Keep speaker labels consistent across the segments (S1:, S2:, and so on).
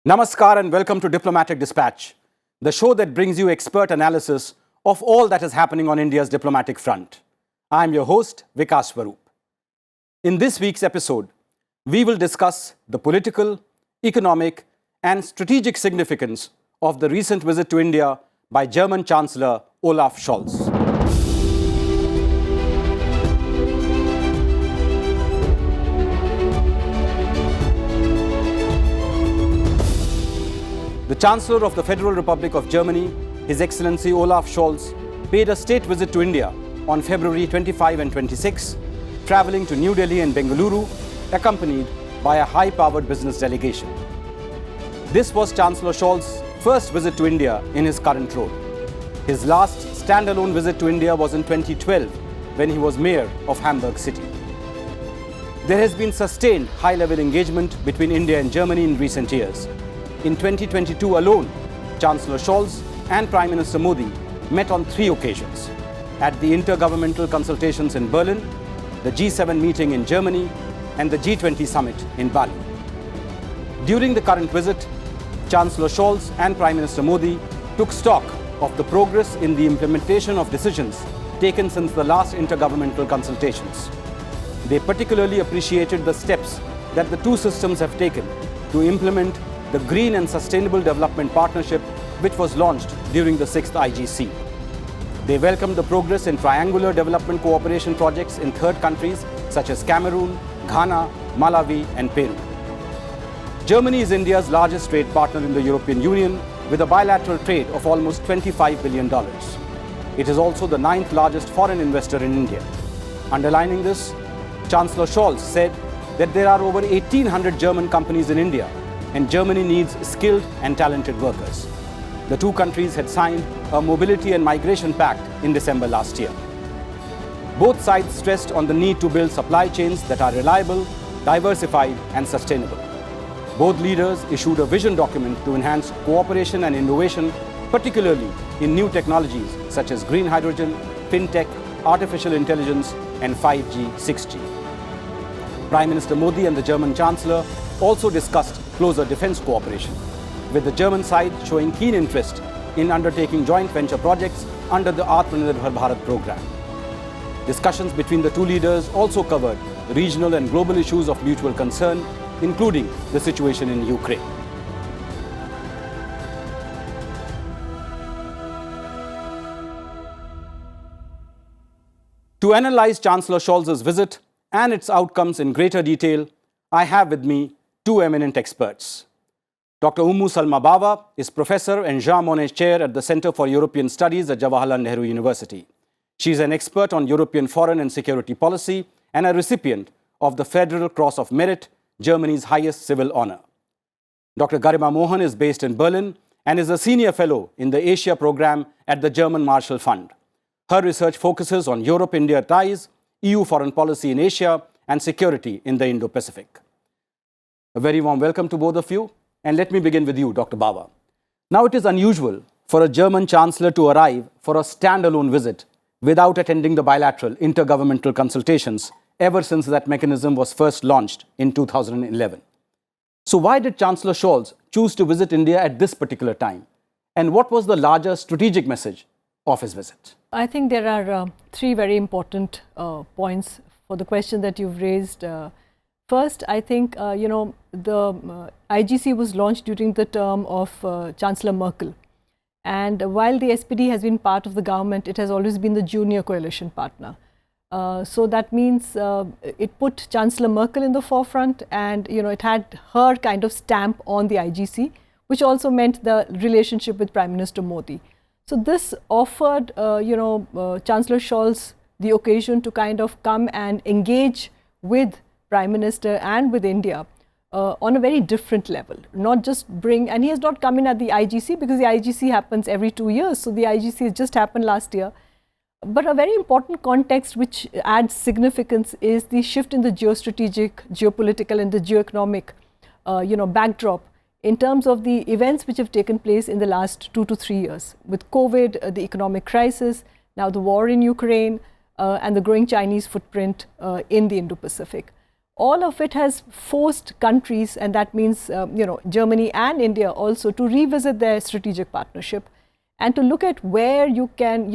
S1: Namaskar and welcome to Diplomatic Dispatch, the show that brings you expert analysis of all that is happening on India's diplomatic front. I am your host, Vikas Swarup. In this week's episode, we will discuss the political, economic, and strategic significance of the recent visit to India by German Chancellor Olaf Scholz. The Chancellor of the Federal Republic of Germany, His Excellency Olaf Scholz, paid a state visit to India on February 25 and 26, traveling to New Delhi and Bengaluru, accompanied by a high-powered business delegation. This was Chancellor Scholz's first visit to India in his current role. His last standalone visit to India was in 2012, when he was mayor of Hamburg City. There has been sustained high-level engagement between India and Germany in recent years. In 2022 alone, Chancellor Scholz and Prime Minister Modi met on 3 occasions: at the intergovernmental consultations in Berlin, the G7 meeting in Germany, and the G20 summit in Bali. During the current visit, Chancellor Scholz and Prime Minister Modi took stock of the progress in the implementation of decisions taken since the last intergovernmental consultations. They particularly appreciated the steps that the two systems have taken to implement the Green and Sustainable Development Partnership, which was launched during the 6th IGC. They welcomed the progress in triangular development cooperation projects in third countries such as Cameroon, Ghana, Malawi, and Peru. Germany is India's largest trade partner in the European Union, with a bilateral trade of almost $25 billion. It is also the 9th largest foreign investor in India. Underlining this, Chancellor Scholz said that there are over 1,800 German companies in India, and Germany needs skilled and talented workers. The two countries had signed a mobility and migration pact in December last year. Both sides stressed on the need to build supply chains that are reliable, diversified, and sustainable. Both leaders issued a vision document to enhance cooperation and innovation, particularly in new technologies such as green hydrogen, fintech, artificial intelligence, and 5G, 6G. Prime Minister Modi and the German Chancellor also discussed closer defense cooperation, with the German side showing keen interest in undertaking joint venture projects under the Atmanirbhar Bharat program. Discussions between the two leaders also covered regional and global issues of mutual concern, including the situation in Ukraine. To analyze Chancellor Scholz's visit and its outcomes in greater detail, I have with me 2 eminent experts. Dr. Ummu Bava is Professor and Jean Monnet Chair at the Center for European Studies at Jawaharlal Nehru University. She is an expert on European foreign and security policy and a recipient of the Federal Cross of Merit, Germany's highest civil honor. Dr. Garima Mohan is based in Berlin and is a senior fellow in the Asia program at the German Marshall Fund. Her research focuses on Europe-India ties, EU foreign policy in Asia, and security in the Indo-Pacific. A very warm welcome to both of you, and let me begin with you, Dr. Bava. Now, it is unusual for a German chancellor to arrive for a standalone visit without attending the bilateral intergovernmental consultations ever since that mechanism was first launched in 2011. So why did Chancellor Scholz choose to visit India at this particular time? And what was the larger strategic message of his visit?
S2: I think there are 3 very important points for the question that you've raised. First, I think, the IGC was launched during the term of Chancellor Merkel. And while the SPD has been part of the government, it has always been the junior coalition partner. So that means it put Chancellor Merkel in the forefront, and it had her kind of stamp on the IGC, which also meant the relationship with Prime Minister Modi. So this offered Chancellor Scholz the occasion to kind of come and engage with Prime Minister and with India on a very different level, not just bring, and he has not come in at the IGC because the IGC happens every 2 years, so the IGC has just happened last year. But a very important context which adds significance is the shift in the geostrategic, geopolitical and the geoeconomic backdrop in terms of the events which have taken place in the last 2 to 3 years, with COVID, the economic crisis, now the war in Ukraine, and the growing Chinese footprint in the Indo-Pacific. all of it has forced countries, and that means Germany and India also, to revisit their strategic partnership and to look at where you can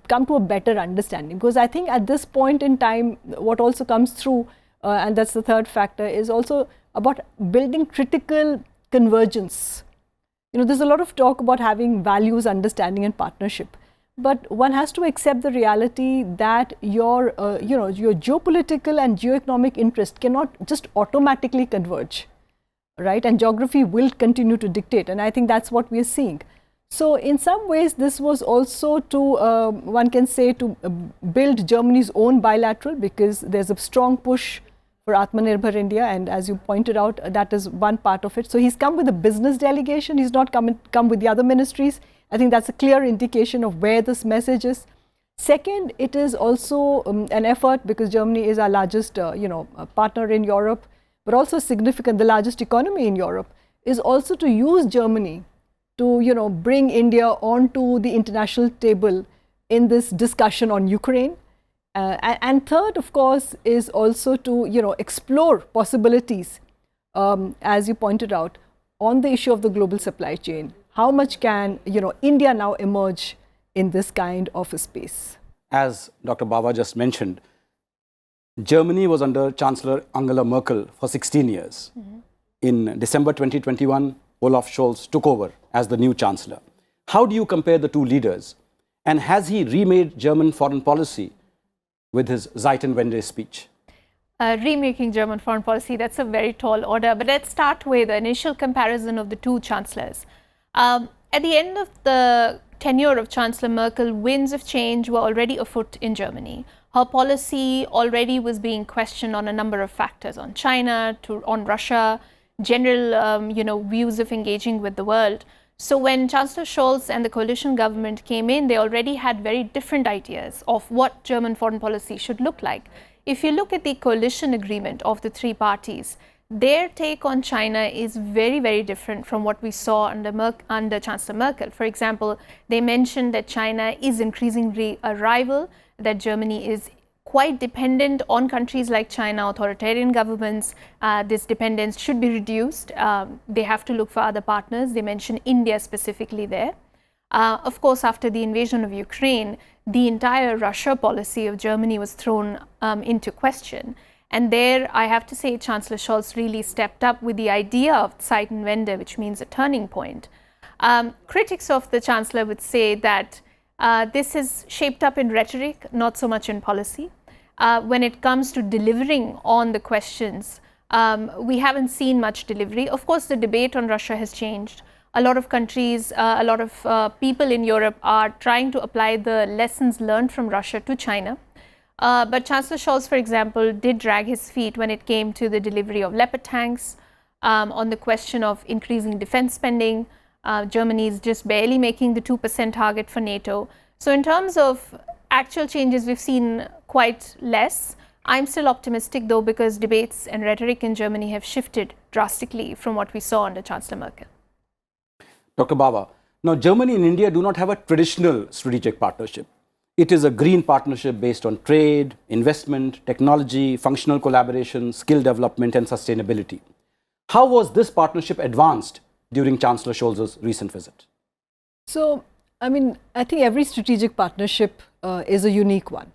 S2: come to a better understanding. Because I think at this point in time, what also comes through, and that's the third factor, is also about building critical convergence. There's a lot of talk about having values, understanding and partnership. But one has to accept the reality that your geopolitical and geoeconomic interest cannot just automatically converge, right? And geography will continue to dictate, and I think that's what we are seeing. So in some ways, this was also to, one can say, to build Germany's own bilateral, because there's a strong push for Atmanirbhar India, and as you pointed out, that is one part of it. So he's come with a business delegation, he's not come with the other ministries. I think that's a clear indication of where this message is. Second, it is also an effort, because Germany is our largest partner in Europe, but also significant, the largest economy in Europe, is also to use Germany to bring India onto the international table in this discussion on Ukraine. And third, of course, is also to explore possibilities, as you pointed out, on the issue of the global supply chain. How much can India now emerge in this kind of a space?
S1: As Dr. Bava just mentioned, Germany was under Chancellor Angela Merkel for 16 years. Mm-hmm. In December 2021, Olaf Scholz took over as the new Chancellor. How do you compare the two leaders? And has he remade German foreign policy with his Zeitenwende speech?
S3: Remaking German foreign policy, that's a very tall order. But let's start with the initial comparison of the two chancellors. At the end of the tenure of Chancellor Merkel, winds of change were already afoot in Germany. Her policy already was being questioned on a number of factors, on China, on Russia, general views of engaging with the world. So when Chancellor Scholz and the coalition government came in, they already had very different ideas of what German foreign policy should look like. If you look at the coalition agreement of the three parties, their take on China is very, very different from what we saw under Chancellor Merkel. For example, they mentioned that China is increasingly a rival, that Germany is quite dependent on countries like China, authoritarian governments. This dependence should be reduced. They have to look for other partners. They mention India specifically there. Of course, after the invasion of Ukraine, the entire Russia policy of Germany was thrown into question. And there, I have to say, Chancellor Scholz really stepped up with the idea of Zeitenwende, which means a turning point. Critics of the Chancellor would say that this is shaped up in rhetoric, not so much in policy. When it comes to delivering on the questions, we haven't seen much delivery. Of course, the debate on Russia has changed. A lot of countries, a lot of people in Europe are trying to apply the lessons learned from Russia to China. But Chancellor Scholz, for example, did drag his feet when it came to the delivery of Leopard tanks, on the question of increasing defense spending. Germany is just barely making the 2% target for NATO. So in terms of actual changes, we've seen quite less. I'm still optimistic, though, because debates and rhetoric in Germany have shifted drastically from what we saw under Chancellor Merkel.
S1: Dr. Bava, now Germany and India do not have a traditional strategic partnership. It is a green partnership based on trade, investment, technology, functional collaboration, skill development and sustainability. How was this partnership advanced during Chancellor Scholz's recent visit?
S2: So, I think every strategic partnership is a unique one.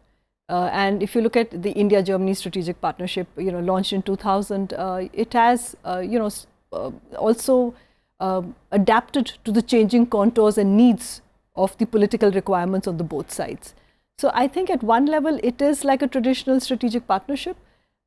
S2: And if you look at the India-Germany strategic partnership, launched in 2000, it has, also adapted to the changing contours and needs of the political requirements on the both sides. So I think at one level it is like a traditional strategic partnership,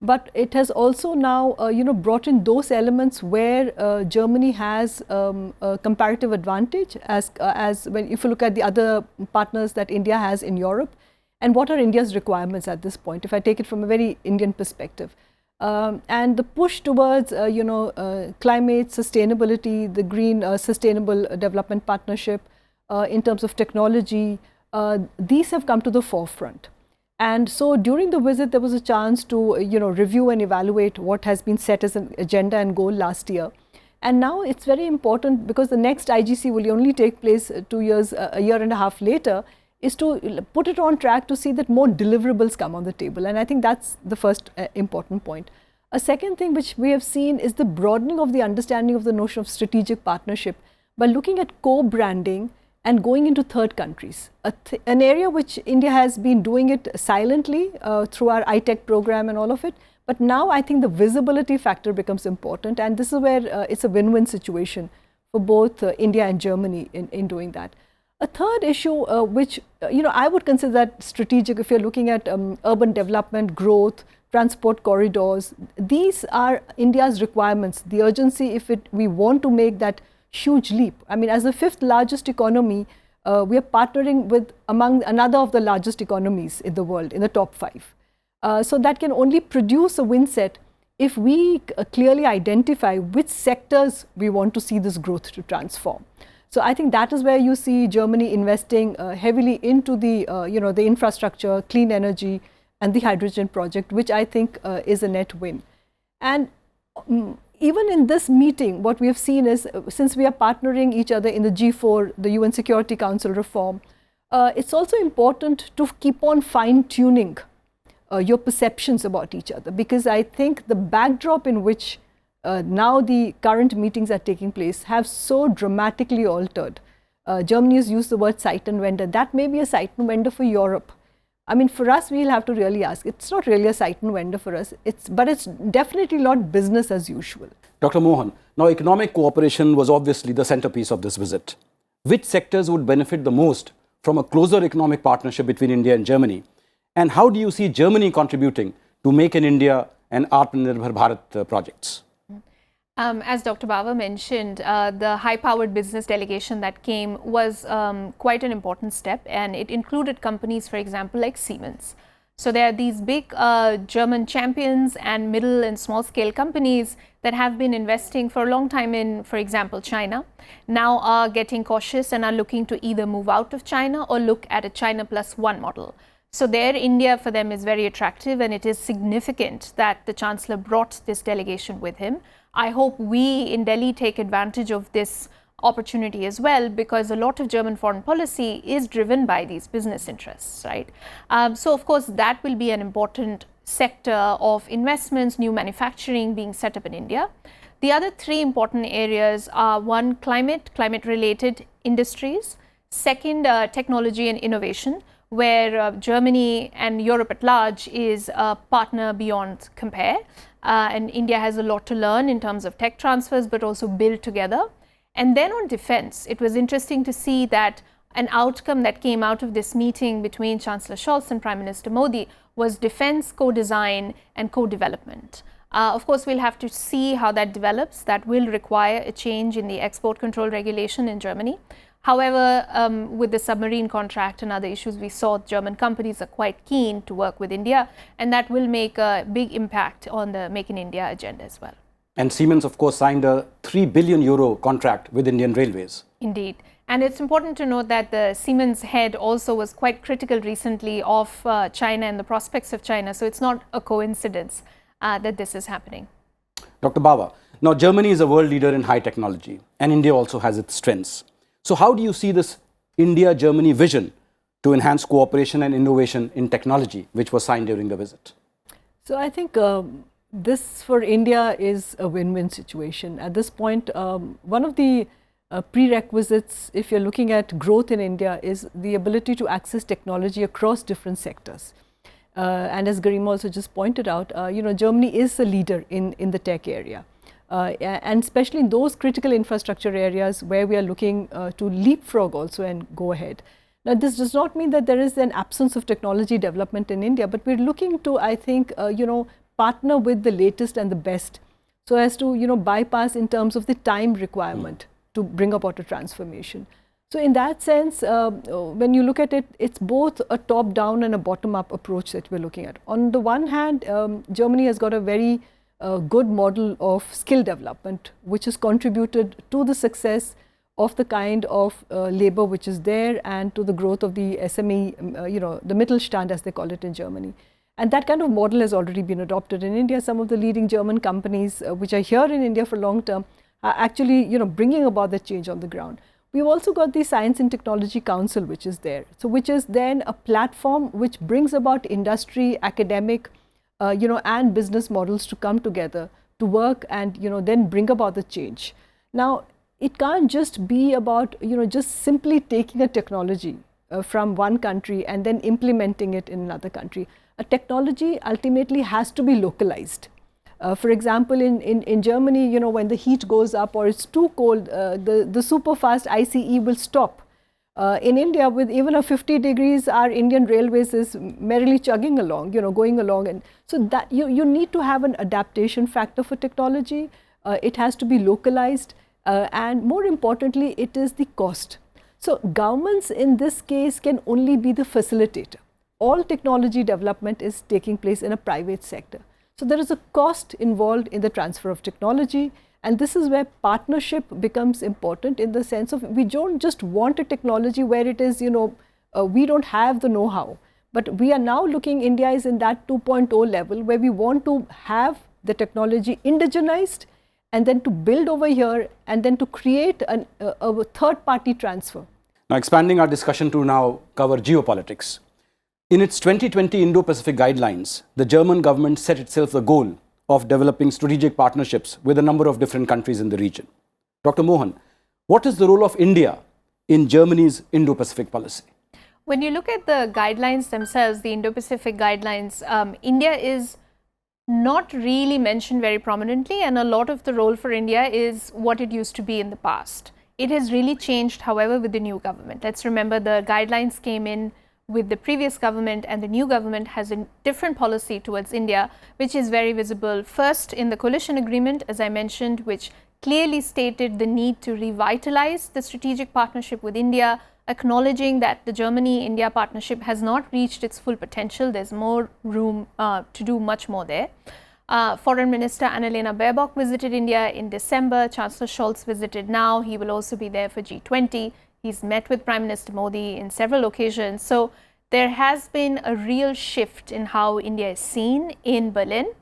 S2: but it has also now brought in those elements where Germany has a comparative advantage as if you look at the other partners that India has in Europe, and what are India's requirements at this point, if I take it from a very Indian perspective. And the push towards climate sustainability, the green sustainable development partnership, in terms of technology, these have come to the forefront. And so during the visit, there was a chance to review and evaluate what has been set as an agenda and goal last year. And now it's very important, because the next IGC will only take place 2 years, a year and a half later, is to put it on track to see that more deliverables come on the table. And I think that's the first important point. A second thing which we have seen is the broadening of the understanding of the notion of strategic partnership by looking at co-branding and going into third countries, an area which India has been doing it silently through our iTech program and all of it. But now I think the visibility factor becomes important, and this is where it's a win-win situation for both India and Germany in doing that. A third issue which I would consider that strategic, if you're looking at urban development, growth, transport corridors, these are India's requirements, the urgency if we want to make that huge leap. I mean, as the 5th largest economy, we are partnering with among another of the largest economies in the world, in the top 5. So that can only produce a win set if we clearly identify which sectors we want to see this growth to transform. So I think that is where you see Germany investing heavily into the the infrastructure, clean energy, and the hydrogen project, which I think is a net win. And even in this meeting, what we have seen is, since we are partnering each other in the G4, the UN Security Council reform, it's also important to keep on fine-tuning your perceptions about each other, because I think the backdrop in which now the current meetings are taking place have so dramatically altered. Germany has used the word sight and vendor. That may be a sight and vendor for Europe. I mean, for us, we'll have to really ask. It's not really a sight and vendor for us, but it's definitely not business as usual.
S1: Dr. Mohan, now economic cooperation was obviously the centerpiece of this visit. Which sectors would benefit the most from a closer economic partnership between India and Germany? And how do you see Germany contributing to Make in India and Atmanirbhar Bharat projects?
S3: As Dr. Bava mentioned, the high-powered business delegation that came was quite an important step, and it included companies, for example, like Siemens. So there are these big German champions and middle and small-scale companies that have been investing for a long time in, for example, China, now are getting cautious and are looking to either move out of China or look at a China plus one model. So there, India for them is very attractive, and it is significant that the Chancellor brought this delegation with him. I hope we in Delhi take advantage of this opportunity as well, because a lot of German foreign policy is driven by these business interests, right? So of course, that will be an important sector of investments, new manufacturing being set up in India. The other 3 important areas are: 1, climate-related industries; 2nd, technology and innovation, where Germany and Europe at large is a partner beyond compare. And India has a lot to learn in terms of tech transfers, but also build together. And then on defense, it was interesting to see that an outcome that came out of this meeting between Chancellor Scholz and Prime Minister Modi was defense co-design and co-development. Of course, we'll have to see how that develops. That will require a change in the export control regulation in Germany. However, with the submarine contract and other issues, we saw German companies are quite keen to work with India, and that will make a big impact on the Make in India agenda as well.
S1: And Siemens, of course, signed a €3 billion contract with Indian Railways.
S3: Indeed. And it's important to note that the Siemens head also was quite critical recently of China and the prospects of China. So it's not a coincidence that this is happening.
S1: Dr. Bava, now Germany is a world leader in high technology, and India also has its strengths. So how do you see this India-Germany vision to enhance cooperation and innovation in technology, which was signed during the visit?
S2: So I think this for India is a win-win situation. At this point, one of the prerequisites, if you're looking at growth in India, is the ability to access technology across different sectors. And as Garima also just pointed out, Germany is a leader in the tech area. And especially in those critical infrastructure areas where we are looking to leapfrog also and go ahead. Now, this does not mean that there is an absence of technology development in India, but we're looking to, I think, partner with the latest and the best, so as to, bypass in terms of the time requirement to bring about a transformation. So in that sense, when you look at it, it's both a top-down and a bottom-up approach that we're looking at. On the one hand, Germany has got a very good model of skill development, which has contributed to the success of the kind of labor which is there, and to the growth of the SME, the Mittelstand as they call it in Germany. And that kind of model has already been adopted in India. Some of the leading German companies which are here in India for long term are actually bringing about the change on the ground. We've also got the Science and Technology Council which is there. So which is then a platform which brings about industry, academic and business models to come together to work and, then bring about the change. Now, it can't just be about, just simply taking a technology from one country and then implementing it in another country. A technology ultimately has to be localized. For example, in Germany, when the heat goes up or it's too cold, the super fast ICE will stop. In India, with even a 50 degrees, our Indian railways is merrily chugging along, going along. And so that you need to have an adaptation factor for technology. It has to be localized. And more importantly, it is the cost. So governments in this case can only be the facilitator. All technology development is taking place in a private sector. So there is a cost involved in the transfer of technology, and this is where partnership becomes important, in the sense of we don't just want a technology where it is, we don't have the know-how, but we are now looking, India is in that 2.0 level where we want to have the technology indigenized and then to build over here and then to create a third-party transfer.
S1: Now, expanding our discussion to now cover geopolitics. In its 2020 Indo-Pacific guidelines, the German government set itself the goal of developing strategic partnerships with a number of different countries in the region. Dr. Mohan, what is the role of India in Germany's Indo-Pacific policy?
S3: When you look at the guidelines themselves, the Indo-Pacific guidelines, India is not really mentioned very prominently, and a lot of the role for India is what it used to be in the past. It has really changed, however, with the new government. Let's remember the guidelines came in with the previous government, and the new government has a different policy towards India, which is very visible first in the coalition agreement, as I mentioned, which clearly stated the need to revitalize the strategic partnership with India, acknowledging that the Germany-India partnership has not reached its full potential. There's more room to do much more there. Foreign Minister Annalena Baerbock visited India in December. Chancellor Scholz visited now. He will also be there for G20. He's met with Prime Minister Modi in several occasions. So there has been a real shift in how India is seen in Berlin,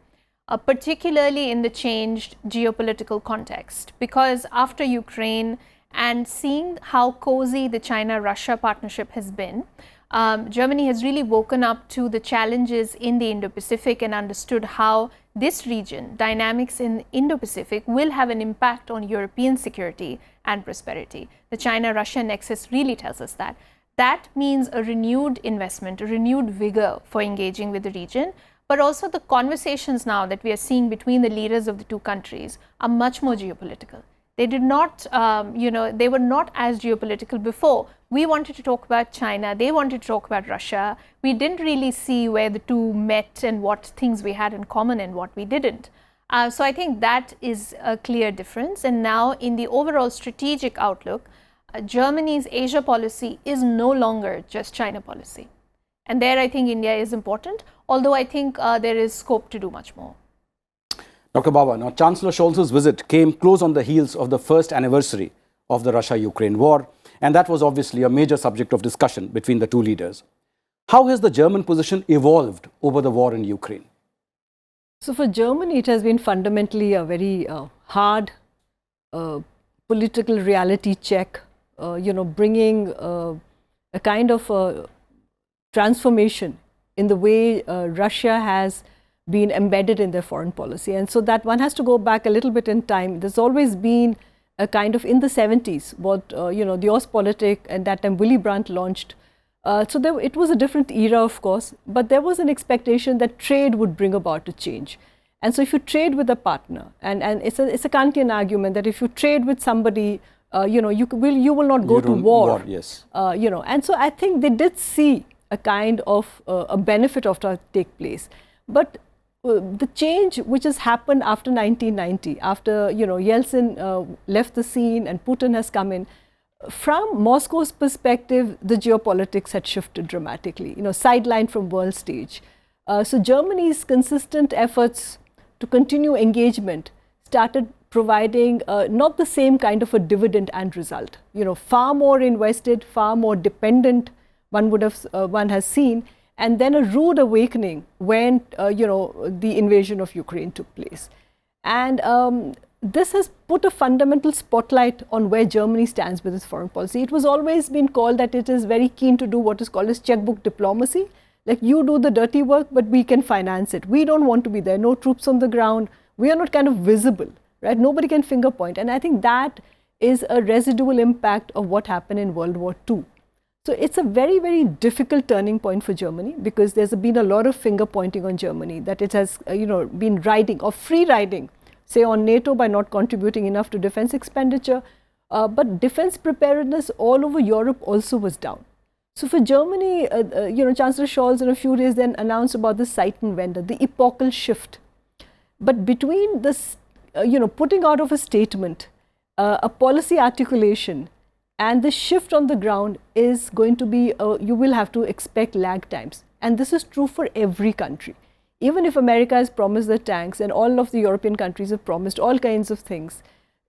S3: particularly in the changed geopolitical context. Because after Ukraine and seeing how cozy the China-Russia partnership has been, Germany has really woken up to the challenges in the Indo-Pacific and understood how this region, dynamics in Indo-Pacific, will have an impact on European security and prosperity. The China-Russia nexus really tells us that. That means a renewed investment, a renewed vigor for engaging with the region, but also the conversations now that we are seeing between the leaders of the two countries are much more geopolitical. They did not, they were not as geopolitical before. We wanted to talk about China, they wanted to talk about Russia. We didn't really see where the two met and what things we had in common and what we didn't. So I think that is a clear difference. And now in the overall strategic outlook, Germany's Asia policy is no longer just China policy. And there I think India is important, although I think there is scope to do much more.
S1: Dr. Bava, now Chancellor Scholz's visit came close on the heels of the first anniversary of the Russia-Ukraine war, and that was obviously a major subject of discussion between the two leaders. How has the German position evolved over the war in Ukraine?
S2: So for Germany, it has been fundamentally a very hard political reality check, bringing a kind of transformation in the way Russia has been embedded in their foreign policy. And so that one has to go back a little bit in time. There's always been a kind of, in the 70s, what, the Ostpolitik, and that time Willy Brandt launched. So it was a different era, of course, but there was an expectation that trade would bring about a change. And so if you trade with a partner, and it's a Kantian argument that if you trade with somebody, you will not go to war.
S1: Yes.
S2: And so I think they did see a kind of a benefit of that take place. But the change which has happened after 1990, after Yeltsin left the scene and Putin has come in, from Moscow's perspective, the geopolitics had shifted dramatically, sidelined from world stage. So Germany's consistent efforts to continue engagement started providing not the same kind of a dividend and result. Far more invested, far more dependent, one has seen. And then a rude awakening when, the invasion of Ukraine took place. And this has put a fundamental spotlight on where Germany stands with its foreign policy. It was always been called that it is very keen to do what is called as checkbook diplomacy. Like, you do the dirty work, but we can finance it. We don't want to be there. No troops on the ground. We are not kind of visible, right? Nobody can finger point. And I think that is a residual impact of what happened in World War II. So it's a very, very difficult turning point for Germany, because there's been a lot of finger pointing on Germany, that it has, been riding or free riding, say, on NATO by not contributing enough to defense expenditure. But defense preparedness all over Europe also was down. So for Germany, Chancellor Scholz in a few days then announced about the Zeitenwende, the epochal shift. But between this, putting out of a statement, a policy articulation, and the shift on the ground is going to be, you will have to expect lag times. And this is true for every country. Even if America has promised the tanks and all of the European countries have promised all kinds of things,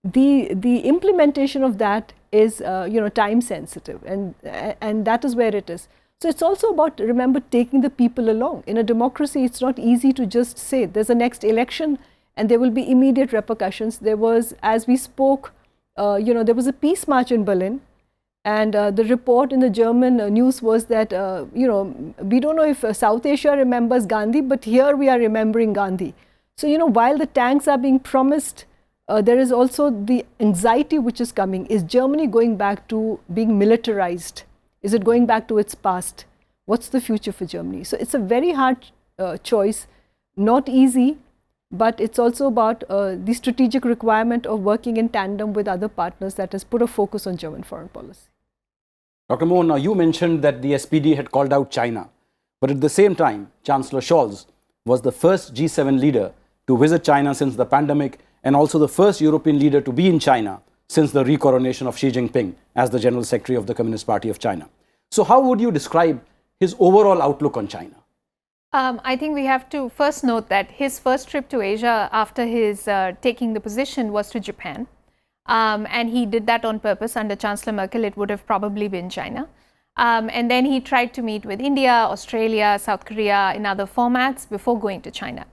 S2: the implementation of that is, time sensitive, and that is where it is. So it's also about, remember, taking the people along. In a democracy, it's not easy to just say there's a next election and there will be immediate repercussions. There was, as we spoke, there was a peace march in Berlin, and the report in the German news was that, we don't know if South Asia remembers Gandhi, but here we are remembering Gandhi. So, while the tanks are being promised, there is also the anxiety which is coming. Is Germany going back to being militarized? Is it going back to its past? What's the future for Germany? So it's a very hard choice, not easy, but it's also about the strategic requirement of working in tandem with other partners that has put a focus on German foreign policy.
S1: Dr. Mohan, now you mentioned that the SPD had called out China, but at the same time, Chancellor Scholz was the first G7 leader to visit China since the pandemic, and also the first European leader to be in China since the recoronation of Xi Jinping as the General Secretary of the Communist Party of China. So how would you describe his overall outlook on China?
S3: I think we have to first note that his first trip to Asia after his taking the position was to Japan. And he did that on purpose. Under Chancellor Merkel, it would have probably been China. And then he tried to meet with India, Australia, South Korea in other formats before going to China.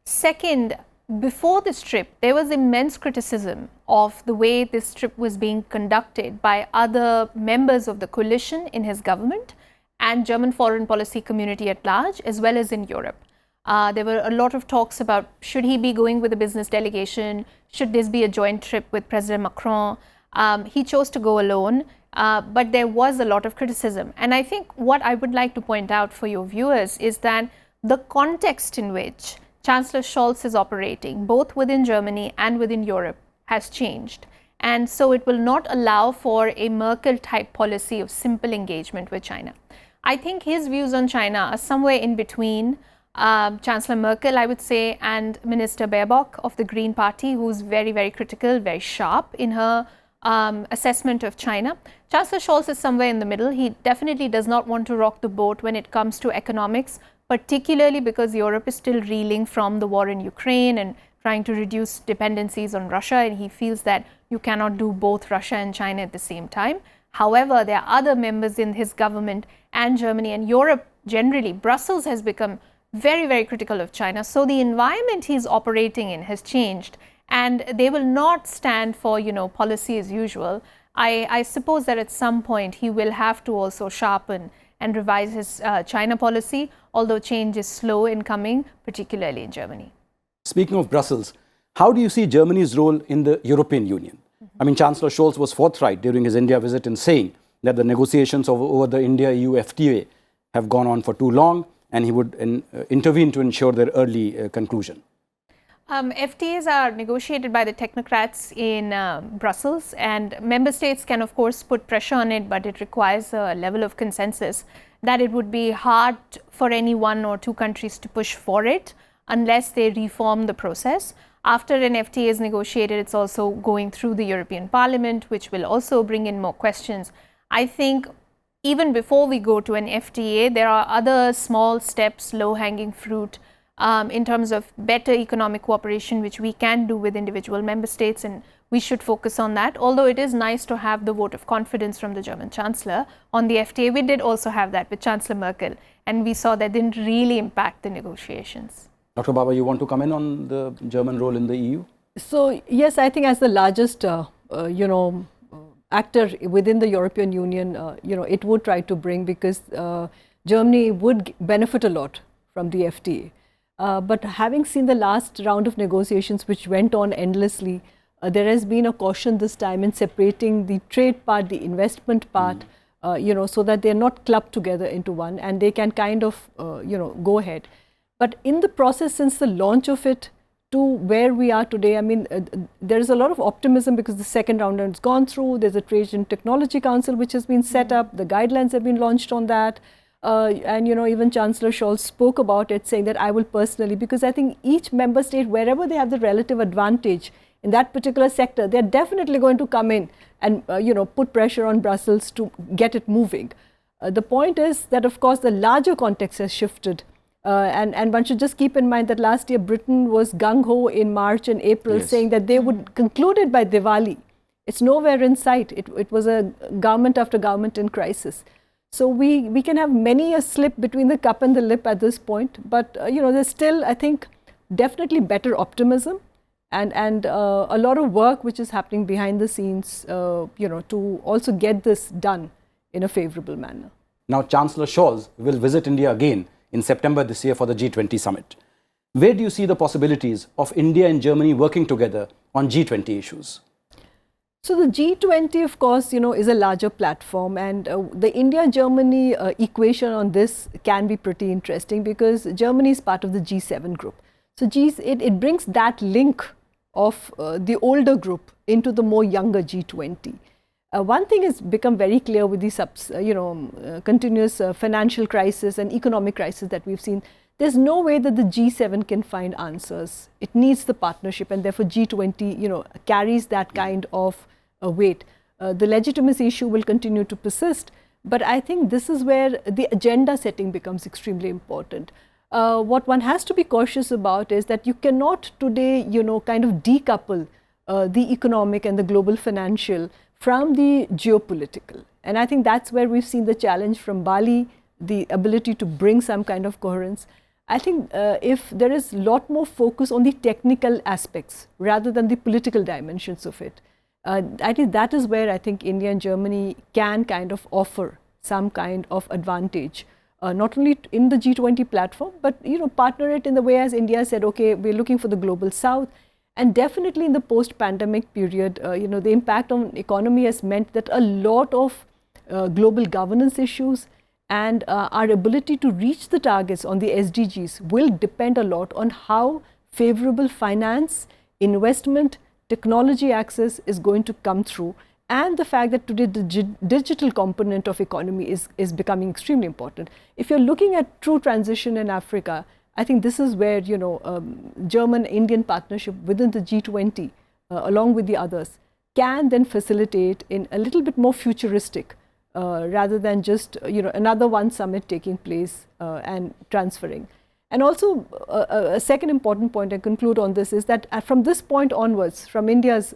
S3: Second, before this trip, there was immense criticism of the way this trip was being conducted by other members of the coalition in his government and German foreign policy community at large, as well as in Europe. There were a lot of talks about, should he be going with a business delegation? Should this be a joint trip with President Macron? He chose to go alone, but there was a lot of criticism. And I think what I would like to point out for your viewers is that the context in which Chancellor Scholz is operating, both within Germany and within Europe, has changed. And so it will not allow for a Merkel-type policy of simple engagement with China. I think his views on China are somewhere in between Chancellor Merkel, I would say, and Minister Baerbock of the Green Party, who's very, very critical, very sharp in her assessment of China. Chancellor Scholz is somewhere in the middle. He definitely does not want to rock the boat when it comes to economics, particularly because Europe is still reeling from the war in Ukraine and trying to reduce dependencies on Russia, and he feels that you cannot do both Russia and China at the same time. However, there are other members in his government and Germany and Europe generally. Brussels has become very, very critical of China. So the environment he's operating in has changed, and they will not stand for, policy as usual. I suppose that at some point he will have to also sharpen and revise his China policy, although change is slow in coming, particularly in Germany.
S1: Speaking of Brussels, how do you see Germany's role in the European Union? I mean, Chancellor Scholz was forthright during his India visit in saying that the negotiations over the India-EU FTA have gone on for too long, and he would intervene to ensure their early conclusion.
S3: FTAs are negotiated by the technocrats in Brussels, and member states can of course put pressure on it, but it requires a level of consensus that it would be hard for any one or two countries to push for it unless they reform the process. After an FTA is negotiated, it's also going through the European Parliament, which will also bring in more questions. I think even before we go to an FTA, there are other small steps, low-hanging fruit, in terms of better economic cooperation, which we can do with individual member states, and we should focus on that. Although it is nice to have the vote of confidence from the German Chancellor on the FTA, we did also have that with Chancellor Merkel, and we saw that didn't really impact the negotiations.
S1: Dr. Bava, you want to comment on the German role in the EU?
S2: So yes, I think as the largest, actor within the European Union, it would try to bring, because Germany would benefit a lot from the FTA. But having seen the last round of negotiations, which went on endlessly, there has been a caution this time in separating the trade part, the investment part, so that they're not clubbed together into one and they can kind of, go ahead. But in the process, since the launch of it to where we are today, I mean, there is a lot of optimism because the second round has gone through. There's a Trade and Technology Council which has been set up. The guidelines have been launched on that. And even Chancellor Scholz spoke about it, saying that I will personally, because I think each member state, wherever they have the relative advantage in that particular sector, they're definitely going to come in and put pressure on Brussels to get it moving. The point is that, of course, the larger context has shifted. And one should just keep in mind that last year Britain was gung-ho in March and April, saying that they would conclude it by Diwali. It's nowhere in sight. It was a government after government in crisis. So we can have many a slip between the cup and the lip at this point. But, there's still, I think, definitely better optimism and a lot of work which is happening behind the scenes, to also get this done in a favorable manner.
S1: Now, Chancellor Scholz will visit India again in September this year for the G20 summit. Where do you see the possibilities of India and Germany working together on G20 issues?
S2: So the G20, of course, is a larger platform, and the India-Germany equation on this can be pretty interesting because Germany is part of the G7 group. So it brings that link of the older group into the more younger G20. One thing has become very clear with the continuous financial crisis and economic crisis that we've seen. There's no way that the G7 can find answers. It needs the partnership, and therefore G20, carries that kind of weight. The legitimacy issue will continue to persist, but I think this is where the agenda setting becomes extremely important. What one has to be cautious about is that you cannot today, kind of decouple the economic and the global financial from the geopolitical. And I think that's where we've seen the challenge from Bali, the ability to bring some kind of coherence. I think if there is a lot more focus on the technical aspects rather than the political dimensions of it, I think that is where I think India and Germany can kind of offer some kind of advantage, not only in the G20 platform, but partner it in the way as India said, okay, we're looking for the global south. And definitely in the post-pandemic period, the impact on economy has meant that a lot of global governance issues and our ability to reach the targets on the SDGs will depend a lot on how favorable finance, investment, technology access is going to come through, and the fact that today the digital component of economy is becoming extremely important. If you're looking at true transition in Africa, I think this is where German-Indian partnership within the G20, along with the others, can then facilitate in a little bit more futuristic, rather than just another one summit taking place and transferring. And also a second important point I conclude on this is that from this point onwards, from India's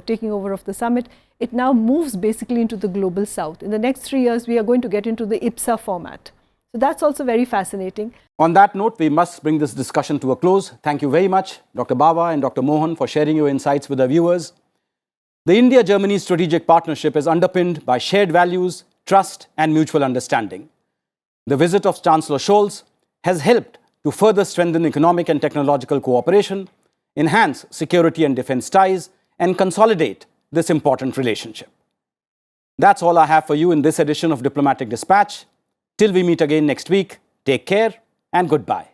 S2: taking over of the summit, it now moves basically into the global south. In the next 3 years, we are going to get into the IPSA format. So that's also very fascinating.
S1: On that note, we must bring this discussion to a close. Thank you very much, Dr. Bava and Dr. Mohan, for sharing your insights with our viewers. The India-Germany strategic partnership is underpinned by shared values, trust and mutual understanding. The visit of Chancellor Scholz has helped to further strengthen economic and technological cooperation, enhance security and defense ties, and consolidate this important relationship. That's all I have for you in this edition of Diplomatic Dispatch. Till we meet again next week, take care and goodbye.